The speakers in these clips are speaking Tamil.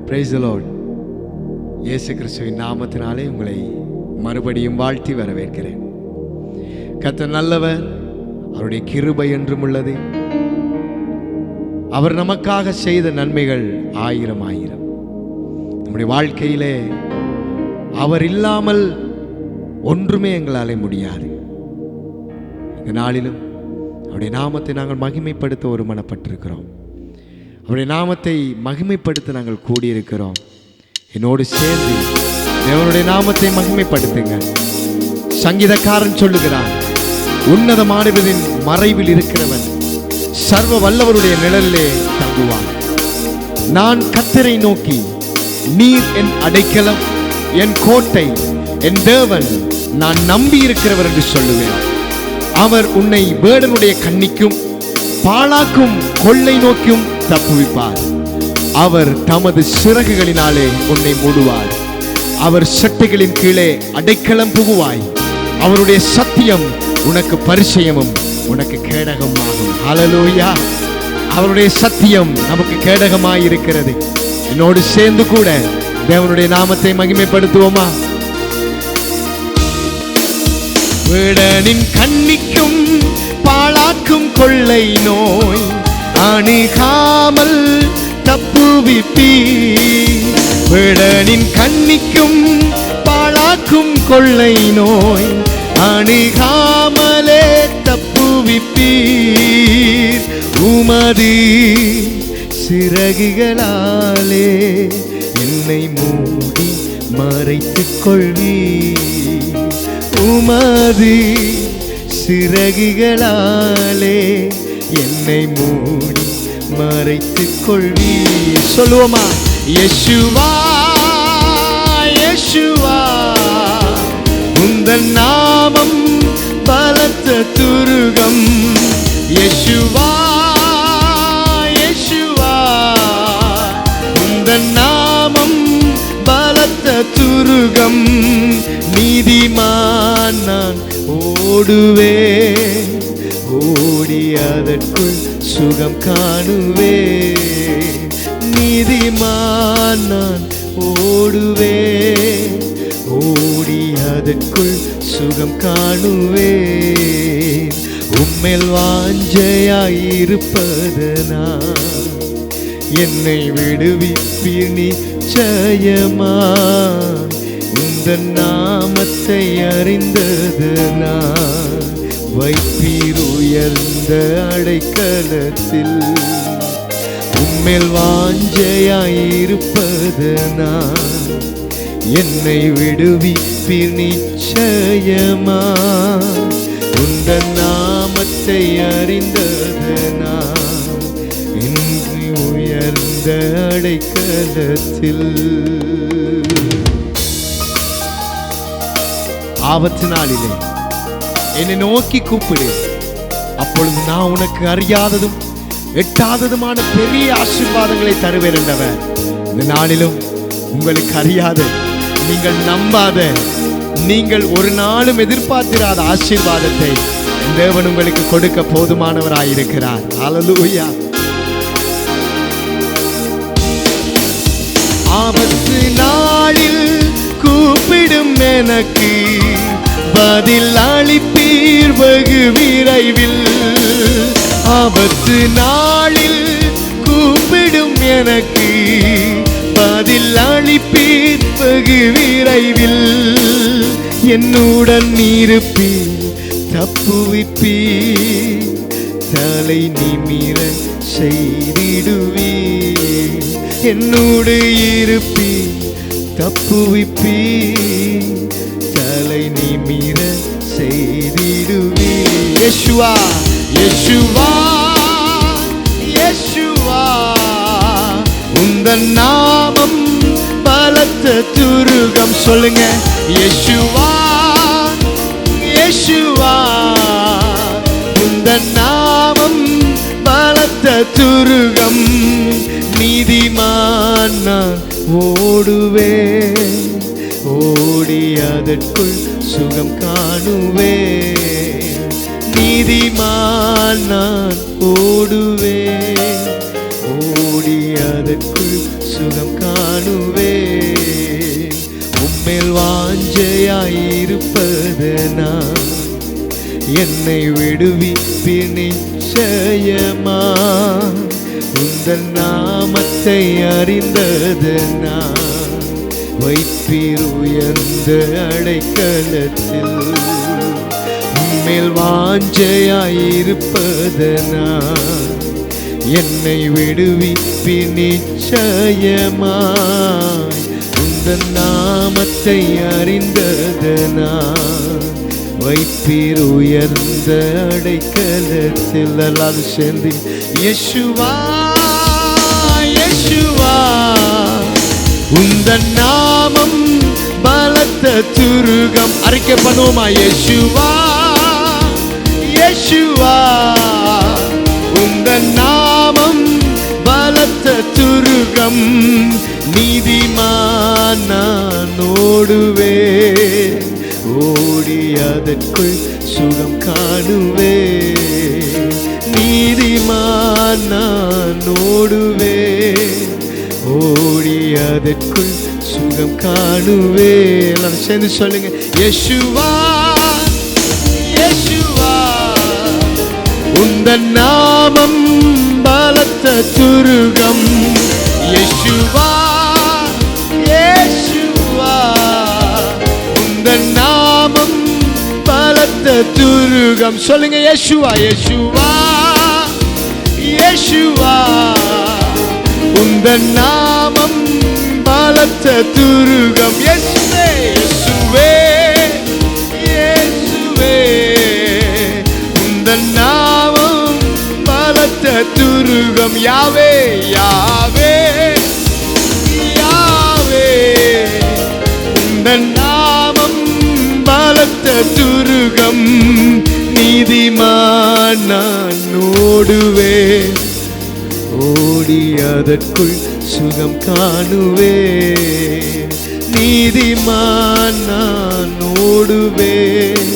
Praise the Lord. இயேசு கிறிஸ்துவின் நாமத்தினாலே உங்களை மறுபடியும் வாழ்த்தி வரவேற்கிறேன். கர்த்தர் நல்லவர், அவருடைய கிருபை என்றும் உள்ளது. அவர் நமக்காக செய்த நன்மைகள் ஆயிரம் ஆயிரம். நம்முடைய வாழ்க்கையிலே அவர் இல்லாமல் ஒன்றுமே எங்களாலே முடியாது. இந்த நாளிலும் அவருடைய நாமத்தை நாங்கள் மகிமைப்படுத்த ஒருமனப்பட்டிருக்கிறோம். அவருடைய நாமத்தை மகிமைப்படுத்த நாங்கள் கூடியிருக்கிறோம். என்னோடு சேர்ந்து தேவனுடைய நாமத்தை மகிமைப்படுத்துங்கள். சங்கீதக்காரன் சொல்லுகிறான், உன்னதமானவரின் மறைவில் இருக்கிறவன் சர்வ வல்லவருடைய நிழலிலே தங்குவான். நான் கர்த்தரை நோக்கி, நீர் என் அடைக்கலம், என் கோட்டை, என் தேவன், நான் நம்பி இருக்கிறவர் என்று சொல்லுவேன். அவர் உன்னை வேடனுடைய கண்ணிக்கும் பாழாக்கும் கொள்ளை நோக்கியும் தப்புவிப்பார். அவர் தமது சிறகுகளினாலே உன்னை மூடுவார். அவர் சட்டைகளின் கீழே அடைக்கலம் புகுவாய். அவருடைய சத்தியம் உனக்கு பரிச்சயமும் உனக்கு கேடகமாகும். ஹல்லேலூயா. அவருடைய சத்தியம் நமக்கு கேடகமாய் இருக்கிறது. என்னோடு சேர்ந்து கூட தேவனுடைய நாமத்தை மகிமைப்படுத்துவோமா? வேடனின் கண்ணிக்கும் பாழாக்கும் கொள்ளை நோய் அணுகாமல் தப்புவிப்பீர். வேடனின் கண்ணிக்கும் பாழாக்கும் கொள்ளை நோய் அணுகாமலே தப்புவிப்பீர். உமது சிறகுகளாலே என்னை மூடி மறைத்துக் கொள்வீர். உமது சிறகுகளாலே என்னை மூடி மறைத்துக் கொள்வீர். சொல்லுவோமா? யேசுவா யேசுவா, உந்தன் நாமம் பலத்த துருகம். யேசுவா யேசுவா, உந்தன் நாமம் பலத்த துருகம். நீதிமான் நான் ஓடுவேன், ஓடி அதற்குள் சுகம் காணுவேன். நீதிமான் நான் ஓடுவேன், ஓடி அதற்குள் சுகம் காணுவேன். உம்மேல் வாஞ்சையாயிருப்பதனா என்னை விடுவிப்பீர் நிச்சயமாய். உந்தன் நாமத்தை அறிந்ததனா வைப்பீர் உயர்ந்த அடைக்கலத்தில். உம்மேல் வாஞ்சையாயிருப்பதனா என்னை விடுவிப்பீர் நிச்சயமாய். உந்தன் நாமத்தை அறிந்ததனா இன்று உயர்ந்த அடைக்கலத்தில். ஆபத்து நாளிலே என்னை நோக்கி கூப்பிடு, அப்பொழுது நான் உனக்கு அறியாததும் எட்டாததுமான பெரிய ஆசீர்வாதங்களை தருவேன் என்றவர். இந்த நாளிலும் உங்களுக்கு அறியாத, நீங்கள் நம்பாத, நீங்கள் ஒரு நாளும் எதிர்பார்த்திராத ஆசீர்வாதத்தை தேவன் உங்களுக்கு கொடுக்க போதுமானவராயிருக்கிறார். ஹல்லேலூயா. ஆபத்து நாளில் கூப்பிடும் எனக்கு பதில் அளிப்பீர் வெகு விரைவில். ஆபத்து நாளில் கூப்பிடும் எனக்கு பதில் அளிப்பீர் வெகு விரைவில். என்னுடன் இருப்பீர், தப்புவிப்பீர், தலை நிமிர செய்திடுவீர். என்னோடு இருப்பீர், தப்புவிப்பீர், தலை நிமிர செய்திடுவீர். யேசுவா யேசுவா யேசுவா, உந்தன் நாமம் பலத்த துருகம். சொல்லுங்க, யேசுவா யேசுவா, உந்தன் நாமம் பலத்த துருகம். நீதிமான் நான் ஓடுவேன், ஓடி அதற்குள் சுகம் காணுவேன். நீதிமான் நான் ஓடுவேன், ஓடி அதற்குள் சுகம் காணுவேன். உம்மேல் வாஞ்சையாயிருப்பது நான், என்னை விடுவிப்பீர் நிச்சயமா. உந்தன் நாமத்தை அறிந்தது நான், வைப்பீர் உயர்ந்த அடைக்கலத்தில். உம்மேல் வாஞ்சையாயிருப்பது நான், என்னை விடுவிப்பீர் நிச்சயமாய். உந்தன் நாமத்தை அறிந்தது நான், வைப்பீர் உயர்ந்த அடைக்கலத்தில். எல்லாரும் சேர்ந்து யேசுவா யேசுவா, உந்தன் நாமம் பலத்த துருகம். அறிக்கை பண்ணுவோமா? யேசுவா யேசுவா, உந்தன் நாமம் பலத்த துருகம். நீதிமான் நான் ஓடுவேன், ஓடி அதற்குள் சுகம் காணுவேன். நீதிமான் நான் ஓடுவேன், ஓடி அதற்குள் சுகம் காணுவேன். சேர்ந்து சொல்லுங்க யேசுவா யேசுவா, உந்தன் நாமம் பலத்த துருகம். யேசுவா யேசுவா, உந்தன் நாமம் பலத்த துருகம். சொல்லுங்க யேசுவா யேசுவா யேசுவா, உந்தன் நாமம் பலத்த துருகம். இயேசுவே இயேசுவே இயேசுவே, உந்தன் நாமம் பலத்த துருகம். யாவே யாவே யாவே, உந்தன் நாமம் பலத்த துருகம். நீதிமான் நான் ஓடுவேன், ஓடி அதற்குள் சுகம் காணுவேன். நீதிமான் நான் ஓடுவேன்,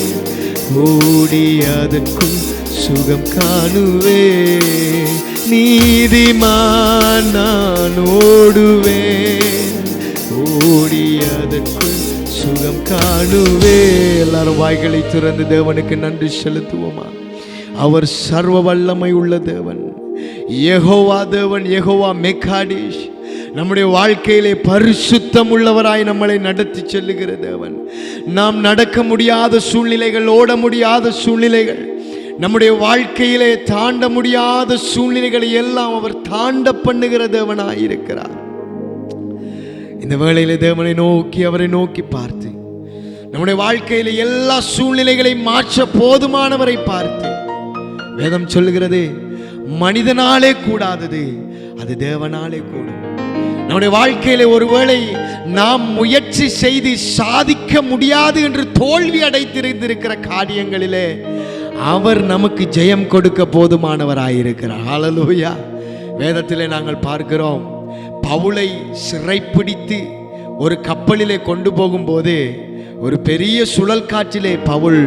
ஓடி அதற்குள் சுகம் காணுவேன். நீதிமான் நான் ஓடுவேன், ஓடி அதற்குள் சுகம் காணுவேன். எல்லாரும் வாய்களை திறந்து தேவனுக்கு நன்றி செலுத்துவோமா? அவர் சர்வ வல்லமை உள்ள தேவன், யெகோவா தேவன், யெகோவா மெக்காடிஷ். நம்முடைய வாழ்க்கையிலே பரிசுத்தம் உள்ளவராய் நம்மளை நடத்தி செல்லுகிற தேவன். நாம் நடக்க முடியாத சூழ்நிலைகள், ஓட முடியாத சூழ்நிலைகள், நம்முடைய வாழ்க்கையிலே தாண்ட முடியாத சூழ்நிலைகளை எல்லாம் அவர் தாண்ட பண்ணுகிற தேவனாய் இருக்கிறார். இந்த வேளையிலே தேவனை நோக்கி, அவரை நோக்கி பார்த்து, நம்முடைய வாழ்க்கையில எல்லா சூழ்நிலைகளையும் மாற்ற போதுமானவரை பார்த்து, வேதம் சொல்லுகிறது மனிதனாலே கூடாதது அது தேவனாலே கூடும். நம்முடைய வாழ்க்கையில ஒருவேளை நாம் முயற்சி செய்து சாதிக்க முடியாது என்று தோல்வி அடைத்திருந்திருக்கிற காரியங்களிலே அவர் நமக்கு ஜெயம் கொடுக்க போதுமானவராயிருக்கிறார். ஹல்லேலூயா. வேதத்திலே நாங்கள் பார்க்கிறோம், பவுலை சிறைப்பிடித்து ஒரு கப்பலிலே கொண்டு போகும்போது ஒரு பெரிய சுழல் காற்றிலே பவுல்,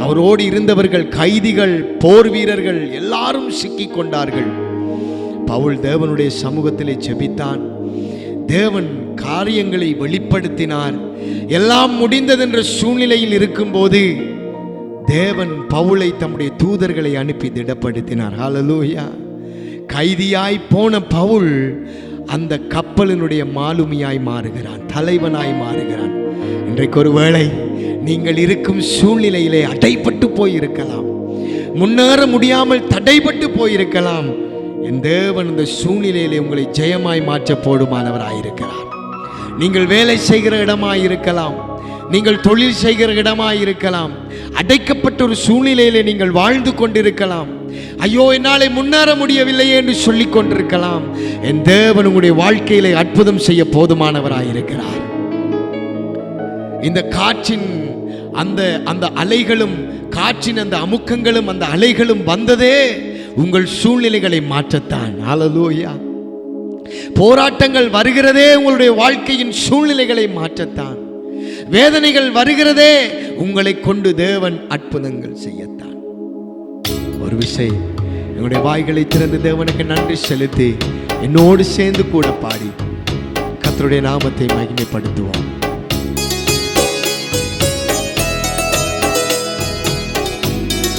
அவரோடு இருந்தவர்கள், கைதிகள், போர் வீரர்கள் எல்லாரும் சிக்கிக் கொண்டார்கள். பவுல் தேவனுடைய சமூகத்திலே ஜெபித்தான். தேவன் காரியங்களை வெளிப்படுத்தினார். எல்லாம் முடிந்ததென்ற சூழ்நிலையில் இருக்கும்போது தேவன் பவுலை தம்முடைய தூதர்களை அனுப்பி திடப்படுத்தினார். ஹல்லேலூயா. கைதியாய் போன பவுல் அந்த கப்பலினுடைய மாலுமியாய் மாறுகிறான், தலைவனாய் மாறுகிறான். இன்றைக்கு ஒருவேளை நீங்கள் இருக்கும் சூழ்நிலையிலே அடைபட்டு போயிருக்கலாம், முன்னேற முடியாமல் தடைபட்டு போயிருக்கலாம். என் தேவன் இந்த சூழ்நிலையிலே உங்களை ஜெயமாய் மாற்ற போடுமானவராயிருக்கிறார். நீங்கள் வேலை செய்கிற இடமாயிருக்கலாம், நீங்கள் தொழில் செய்கிற இடமாயிருக்கலாம், அடைக்கப்பட்ட ஒரு சூழ்நிலையிலே நீங்கள் வாழ்ந்து கொண்டிருக்கலாம். ஐயோ, என்னாலே முன்னேற முடியவில்லையே என்று சொல்லிக் கொண்டிருக்கலாம். என் தேவன் உங்களுடைய வாழ்க்கையிலே அற்புதம் செய்ய போதுமானவராயிருக்கிறார். இந்த காற்றின் அந்த அலைகளும், காற்றின் அந்த அமுக்கங்களும், அந்த அலைகளும் வந்ததே உங்கள் சூழ்நிலைகளை மாற்றத்தான். ஹல்லேலூயா. போராட்டங்கள் வருகிறதே உங்களுடைய வாழ்க்கையின் சூழ்நிலைகளை மாற்றத்தான். வேதனைகள் வருகிறதே உங்களை கொண்டு தேவன் அற்புதங்கள் செய்யத்தான். ஒரு விஷயம் எங்களுடைய வாய்களை திறந்து தேவனுக்கு நன்றி செலுத்தி என்னோடு சேர்ந்து கூட பாடி கர்த்தருடைய நாமத்தை மகிமைப்படுத்துவோம்.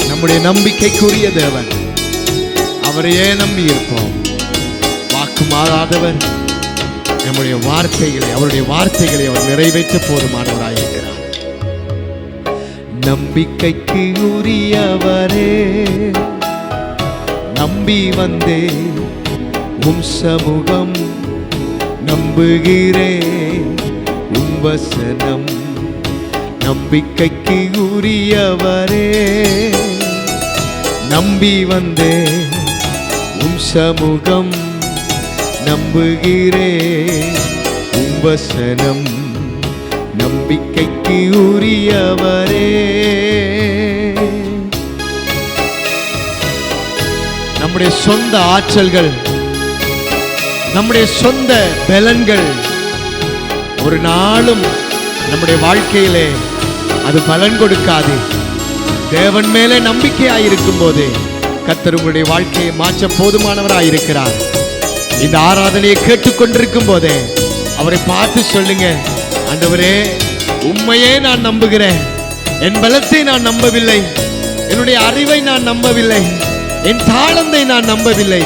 நம்முடைய நம்பிக்கைக்குரிய தேவன், அவரையே நம்பி இருப்போம். வாக்கு மாறாதவர், நம்முடைய வார்த்தைகளை, அவருடைய வார்த்தைகளை அவர் நிறைவேற்ற போதுமானவராயிருக்கிறார். நம்பிக்கைக்கு உரியவரே, நம்பி வந்தே உம் சமூகம், நம்புகிறேன் உம் வசனம். நம்பிக்கைக்கு உரியவரே, நம்பி வந்தே உம் சமூகம், நம்புகிறேன் உம் வசனம். நம்பிக்கைக்கு உரியவரே, நம்முடைய சொந்த ஆற்றல்கள், நம்முடைய சொந்த பலன்கள் ஒரு நாளும் நம்முடைய வாழ்க்கையிலே அது பலன் கொடுக்காது. தேவன் மேலே நம்பிக்கையாயிருக்கும் போது கர்த்தர் உங்களுடைய வாழ்க்கையை மாற்ற போதுமானவராயிருக்கிறார். இந்த ஆராதனையை கேட்டுக்கொண்டிருக்கும் போதே அவரை பார்த்து சொல்லுங்க, ஆண்டவரே, உம்மையே நான் நம்புகிறேன். என் பலத்தை நான் நம்பவில்லை, என்னுடைய அறிவை நான் நம்பவில்லை, என் தாளந்தை நான் நம்பவில்லை,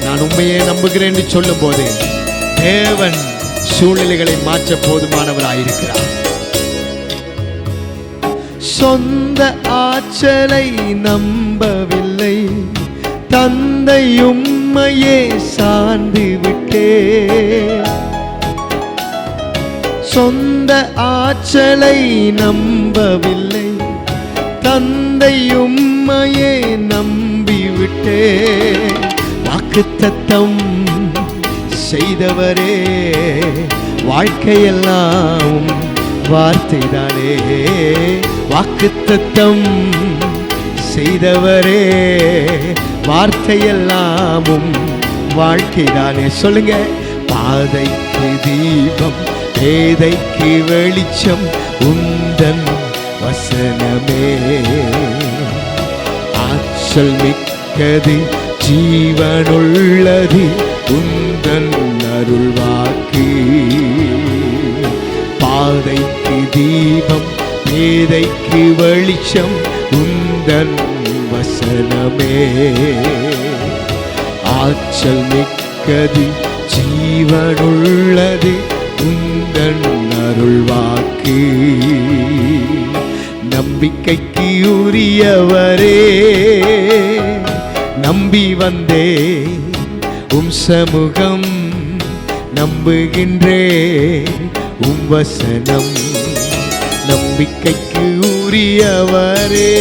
நான் உண்மையே நம்புகிறேன் என்று சொல்லும் போது தேவன் சூழ்நிலைகளை மாற்ற போதுமானவராயிருக்கிறார். சொந்த ஆற்றலை நம்பவில்லை, தந்தை உம்மையே சார்ந்து விட்டே. சொந்த ஆற்றலை நம்பவில்லை, தந்தை உம்மையே நம்பிவிட்டே. வாக்குத்தத்தம் செய்தவரே, வாழ்க்கையெல்லாம் வார்த்தைதானே. வாக்குத்தத்தம் செய்தவரே, வார்த்தையெல்லாமும் வாழ்க்கைதானே. சொல்லுங்க, பாதைக்கு தீபம், பேதைக்கு வெளிச்சம், உந்தன் வசனமே. ஆற்றல் மிக்கது, ஜீவனுள்ளது, உந்தன் அருள்வாக்கு. பாதைக்கு தீபம், பேதைக்கு வெளிச்சம், உந்தன் வசனமே. ஆற்றல் மிக்கது, ஜீவனுள்ளது, உந்தன் அருள்வாக்கு. நம்பிக்கைக்கு உரியவரே, நம்பி வந்தே உம் சமூகம், நம்புகின்றே உம் வசனம். நம்பிக்கைக்கு உரியவரே,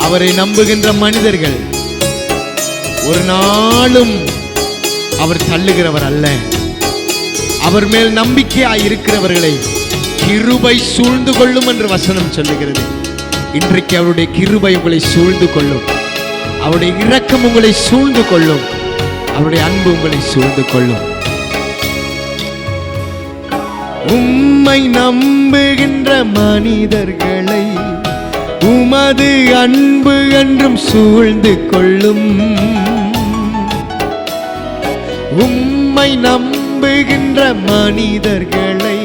அவரை நம்புகின்ற மனிதர்கள் ஒரு நாளும் அவர் தள்ளுகிறவர் அல்ல. அவர் மேல் நம்பிக்கையாய் இருக்கிறவர்களை கிருபை சூழ்ந்து கொள்ளும் என்று வசனம் சொல்லுகிறது. இன்றைக்கு அவருடைய கிருபை உங்களை சூழ்ந்து கொள்ளும், அவருடைய இரக்கம் உங்களை சூழ்ந்து கொள்ளும், அவருடைய அன்பு உங்களை சூழ்ந்து கொள்ளும். உம்மை நம்புகின்ற மனிதர்களை உமது அன்பு என்றும் சூழ்ந்து கொள்ளும். உம்மை நம்புகின்ற மனிதர்களை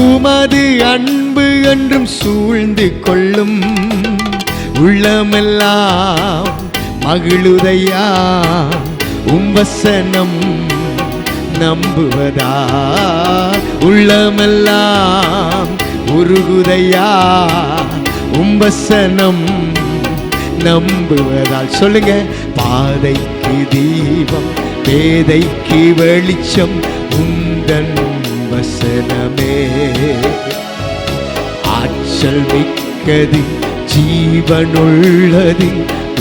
உமது அன்பு என்றும் சூழ்ந்து கொள்ளும். உள்ளமெல்லாம் மகிழுதையா உம் வசனம் நம்புவதா. உள்ளமெல்லாம் உருகுதையா உம் வசனம் நம்புவதால். சொல்லுங்க, பாதைக்கு தீபம், பேதைக்கு வெளிச்சம், உந்தன் வசனமே. ஆற்றல் மிக்கது, ஜீவனுள்ளது,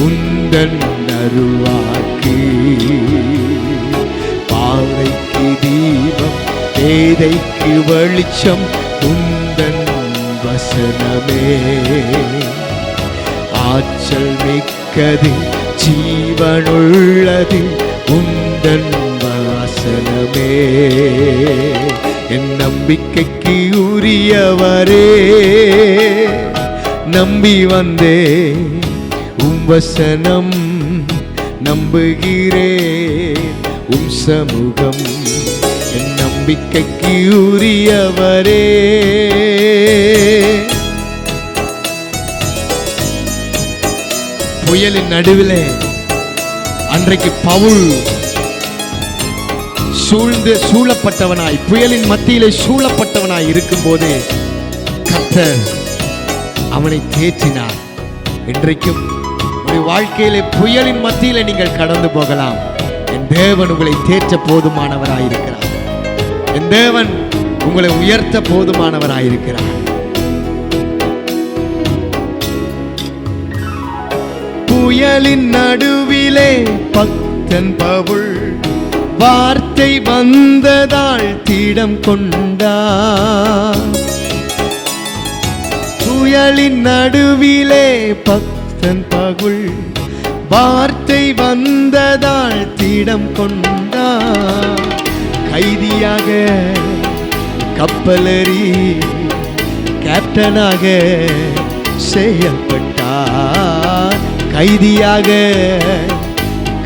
உந்தன் அருள்வாக்கு. பாதைக்கு தீபம், பேதைக்கு வெளிச்சம், உந்தன் வசனமே. ஆற்றல் மிக்கது, ஜீவனுள்ளது, உந்தன் வசனமே. என் நம்பிக்கைக்கு உரியவரே, நம்பி வந்தே உம் வசனம் நம்புகிறேன் உம் சமூகம் என் நம்பிக்கைக்கு உரியவரே. புயலின் நடுவிலே அன்றைக்கு பவுல் சூழப்பட்டவனாய், புயலின் மத்தியிலே சூழப்பட்டவனாய் இருக்கும் போது கர்த்தர் அவனை தேற்றினார். இன்றைக்கும் உங்களுடைய வாழ்க்கையிலே புயலின் மத்தியிலே நீங்கள் கடந்து போகலாம். என் தேவன் உங்களை தேற்ற போதுமானவராயிருக்கிறார். என் தேவன் உங்களை உயர்த்த போதுமானவராயிருக்கிறார். புயலின் நடுவிலே பக்தன் பவுல் வார்த்தை வந்ததால் திடம் கொண்டார். புயலின் நடுவிலே பக்தன் பவுல் வார்த்தை வந்ததால் திடம் கொண்டார். கைதியாக கப்பலறி கேப்டனாக செயல்பட்டார். கைதியாக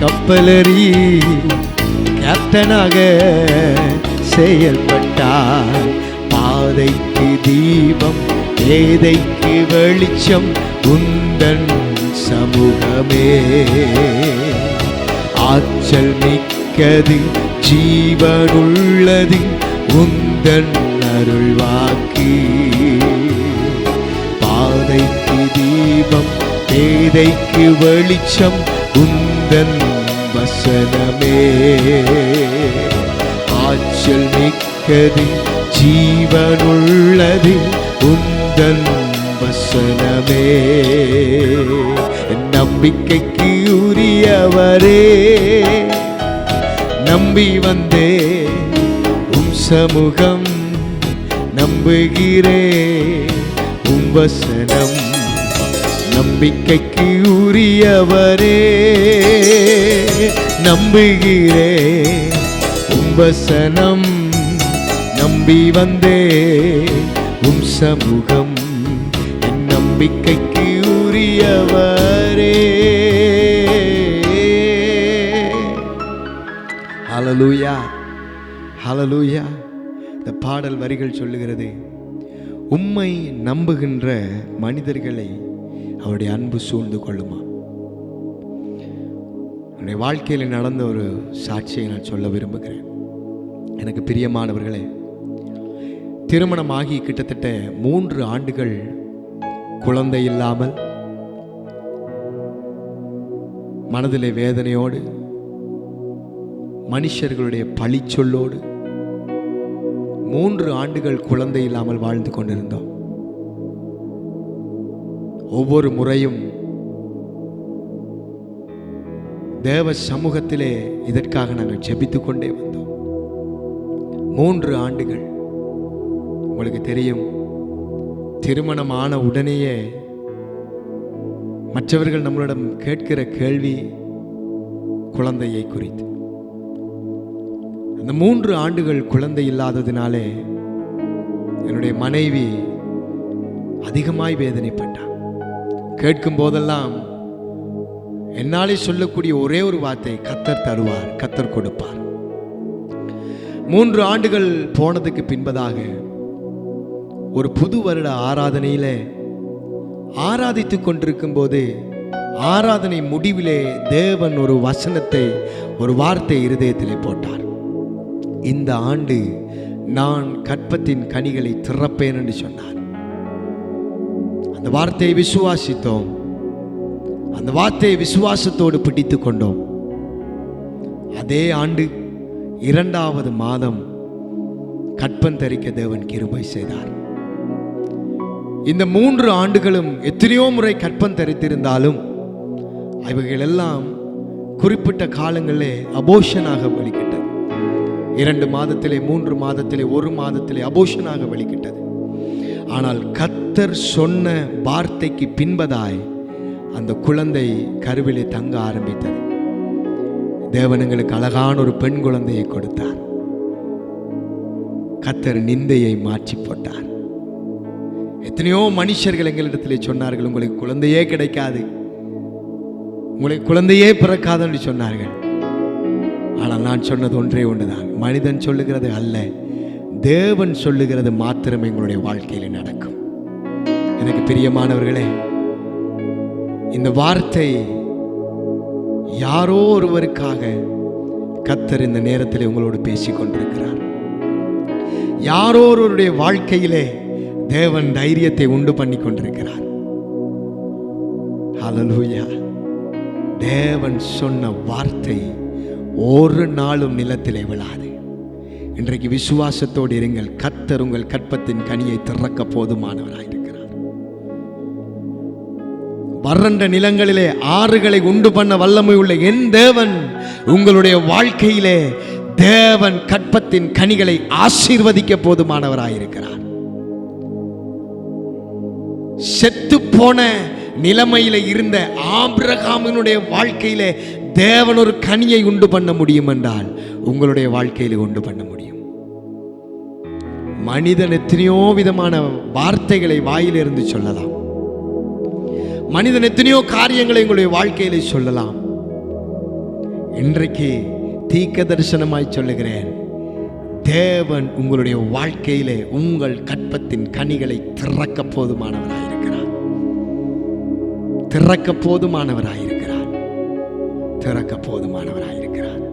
கப்பலறி கேப்டனாக செயல்பட்டார். பாதைக்கு தீபம் ஏதைக்கு வெளிச்சம் உந்தன் சமூகமே. ஆற்றல் மிக்கது ஜீவனுள்ளது உந்தன் அருள்வாக்கு. பாதைக்கு தீபம் ஏதைக்கு வெளிச்சம் உந்தன் வசனமே. ஆற்றல் மிக்கது ஜீவனுள்ளது உந்தன் வசனமே. நம்பிக்கைக்கு உரியவரே நம்பி வந்தே உம் சமூகம் நம்புகிறே உம் வசனம். நம்பிக்கைக்கு உரியவரே நம்புகிறே உம் வசனம். நம்பி வந்தே உம் சமூகம் என் நம்பிக்கைக்கு உரியவரே. ஹல்லேலூயா, ஹல்லேலூயா. இந்த பாடல் வரிகள் சொல்லுகிறது, உம்மை நம்புகின்ற மனிதர்களை அவருடைய அன்பு சூழ்ந்து கொள்ளுமா. என்னுடைய வாழ்க்கையில் நடந்த ஒரு சாட்சியை நான் சொல்ல விரும்புகிறேன். எனக்கு பிரியமானவர்களே, திருமணமாகி கிட்டத்தட்ட 3 ஆண்டுகள் குழந்தை இல்லாமல் மனதிலே வேதனையோடு, மனுஷர்களுடைய பழி சொல்லோடு 3 ஆண்டுகள் குழந்தை இல்லாமல் வாழ்ந்து கொண்டிருந்தோம். ஒவ்வொரு முறையும் தேவ சமூகத்திலே இதற்காக நாங்கள் ஜெபித்து கொண்டே வந்தோம். 3 ஆண்டுகள். உங்களுக்கு தெரியும், திருமணமான உடனேயே மற்றவர்கள் நம்மளிடம் கேட்கிற கேள்வி குழந்தையை குறித்து. அந்த 3 ஆண்டுகள் குழந்தை இல்லாததினாலே என்னுடைய மனைவி அதிகமாய் வேதனைப்பட்டார். கேட்கும் போதெல்லாம் என்னாலே சொல்லக்கூடிய ஒரே ஒரு வார்த்தை, கர்த்தர் தருவார், கர்த்தர் கொடுப்பார். 3 ஆண்டுகள் போனதுக்கு பின்பதாக ஒரு புது வருட ஆராதனையில ஆராதித்துக் கொண்டிருக்கும் போது, ஆராதனை முடிவிலே தேவன் ஒரு வசனத்தை, ஒரு வார்த்தை இருதயத்திலே போட்டார். இந்த ஆண்டு நான் கற்பத்தின் கனிகளை திறப்பேன் என்று சொன்னார். அந்த வார்த்தையை விசுவாசித்தோம். அந்த வார்த்தையை விசுவாசத்தோடு பிடித்து கொண்டோம். அதே ஆண்டு 2வது மாதம் கற்பம் தரிக்க தேவன் கிருபை செய்தார். இந்த 3 ஆண்டுகளும் எத்தனையோ முறை கற்பம் தரித்திருந்தாலும் அவைகள் எல்லாம் குறிப்பிட்ட காலங்களிலே அபோஷனாக வெளிக்கிட்டது. 2 மாதத்திலே, 3 மாதத்திலே, 1 மாதத்திலே அபோஷனாக வெளிக்கிட்டது. ஆனால் கர்த்தர் சொன்ன வார்த்தைக்கு பின்பதாய் அந்த குழந்தை கருவிலே தங்க ஆரம்பித்தது. தேவன் எங்களுக்கு அழகான ஒரு பெண் குழந்தையை கொடுத்தார். கர்த்தர் நிந்தையை மாற்றி போட்டார். எத்தனையோ மனுஷர்கள் எங்களிடத்திலே சொன்னார்கள், உங்களுக்கு குழந்தையே கிடைக்காது, உங்களுக்கு குழந்தையே பிறக்காது என்று சொன்னார்கள். ஆனால் நான் சொன்னது ஒன்றே ஒன்றுதான், மனிதன் சொல்லுகிறது அல்ல, தேவன் சொல்லுகிறது மாத்திரம் எங்களுடைய வாழ்க்கையில் நடக்கும். எனக்கு பிரியமானவர்களே, இந்த வார்த்தை யாரோ ஒருவருக்காக கர்த்தர் இந்த நேரத்தில் உங்களோடு பேசிக் கொண்டிருக்கிறார். யாரோ ஒருவருடைய வாழ்க்கையிலே தேவன் தைரியத்தை உண்டு பண்ணி கொண்டிருக்கிறார். ஹல்லேலூயா. தேவன் சொன்ன வார்த்தை ஒரு நாளும் நிலத்திலே விழாது. இன்றைக்கு விசுவாசத்தோடு இருங்கள். கர்த்தர் உங்கள் கற்பத்தின் கனியை திறக்க போதுமானவராயிருக்கிறார். வறண்ட நிலங்களிலே ஆறுகளை உண்டு பண்ண வல்லமை உள்ள என் தேவன் உங்களுடைய வாழ்க்கையிலே தேவன் கற்பத்தின் கனிகளை ஆசீர்வதிக்க போதுமானவராயிருக்கிறார். செத்து போன நிலைமையில இருந்த ஆபிரகாமினுடைய வாழ்க்கையிலே தேவன் ஒரு கனியை உண்டு பண்ண முடியும் என்றால் உங்களுடைய வாழ்க்கையில உண்டு பண்ண முடியும். மனிதன் எத்தனையோ விதமான வார்த்தைகளை வாயிலிருந்து சொல்லலாம். மனிதன் எத்தனையோ காரியங்களை உங்களுடைய வாழ்க்கையில சொல்லலாம். இன்றைக்கு தீர்க்க தரிசனமாய் சொல்லுகிறேன், தேவன் உங்களுடைய வாழ்க்கையிலே உங்கள் கற்பத்தின் கனிகளை திறக்க போதுமானவராயிருக்கிறார். திறக்க போதுமானவராயிருக்கிறார். திறக்க போதுமானவராயிருக்கிறார்.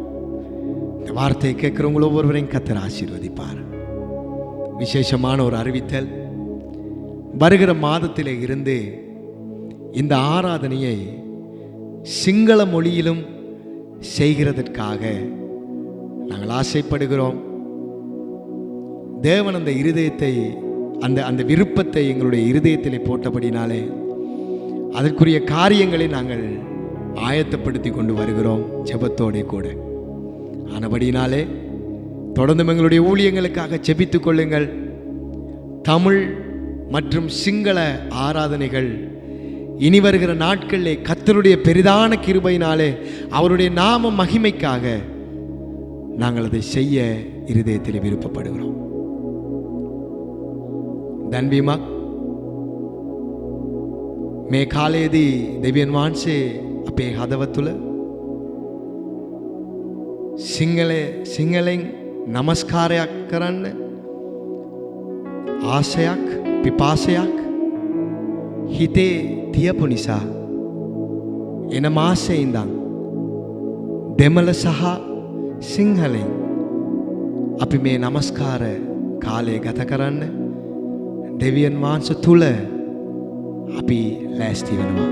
இந்த வார்த்தையை கேட்கிறவங்க ஒவ்வொருவரையும் கர்த்தர் ஆசீர்வதிப்பார். விசேஷமான ஒரு அறிவித்தல், வருகிற மாதத்திலே இருந்து இந்த ஆராதனையை சிங்கள மொழியிலும் செய்கிறதற்காக நாங்கள் ஆசைப்படுகிறோம். தேவன் அந்த இருதயத்தை அந்த விருப்பத்தை எங்களுடைய இருதயத்திலே போட்டபடினாலே அதற்குரிய காரியங்களை நாங்கள் ஆயத்தப்படுத்தி கொண்டு வருகிறோம் ஜெபத்தோட கூட. ஆனபடினாலே தொடர்ந்து எங்களுடைய ஊழியங்களுக்காக ஜெபித்துக் கொள்ளுங்கள். தமிழ் மற்றும் சிங்கள ஆராதனைகள் இனி வருகிற நாட்களிலே கர்த்தருடைய பெரிதான கிருபையினாலே அவருடைய நாம மகிமைக்காக நாங்கள் அதை செய்ய இருதயத்தில் விருப்பப்படுகிறோம். தன்வீமா මේ කාලයේදී දෙවියන් වහන්සේ අපේ හදවත් තුළ සිංහලෙන් නමස්කාරයක් කරන්න ආසයක් පිපාසයක් හිතේ තියපු නිසා එන මාසේ ඉඳන් දෙමළ සහ සිංහලෙන් අපි මේ නමස්කාර කාලය ගත කරන්න දෙවියන් වහන්සේ තුල අපි ලෑස්ති වෙනවා.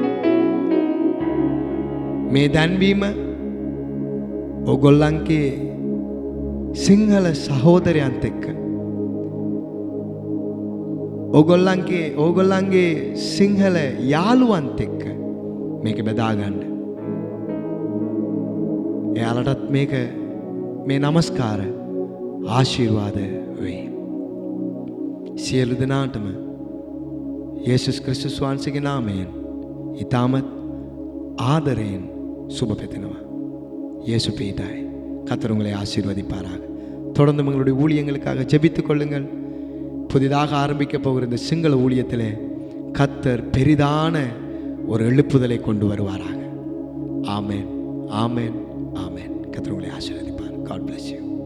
මේ දැන්වීම ඔයගොල්ලන්ගේ සිංහල සහෝදරයන්ත් එක්ක ඕගොල්ලන්ගේ සිංහල යාළුවන්ත් එක්ක මේක බෙදා ගන්න. එයාලටත් මේක මේ නමස්කාර ආශිර්වාද වෙයි. සියලු දෙනාටම යේසුස් ක්‍රිස්තුස් වහන්සේගේ නාමයෙන් ඊ타මත් ආදරයෙන් සුබ පෙතනවා. இயேசு பீட்டாய் கர்த்தர் உங்களை ஆசீர்வதிப்பாராக. தொடர்ந்து உங்களுடைய ஊழியங்களுக்காக ஜெபித்துக் கொள்ளுங்கள். புதிதாக ஆரம்பிக்க போகிற இந்த சிங்கள ஊழியத்திலே கர்த்தர் பெரிதான ஒரு எழுப்புதலை கொண்டு வருவாராக. ஆமென், ஆமென், ஆமென். கர்த்தர் உங்களை ஆசீர்வதிப்பார். God bless you.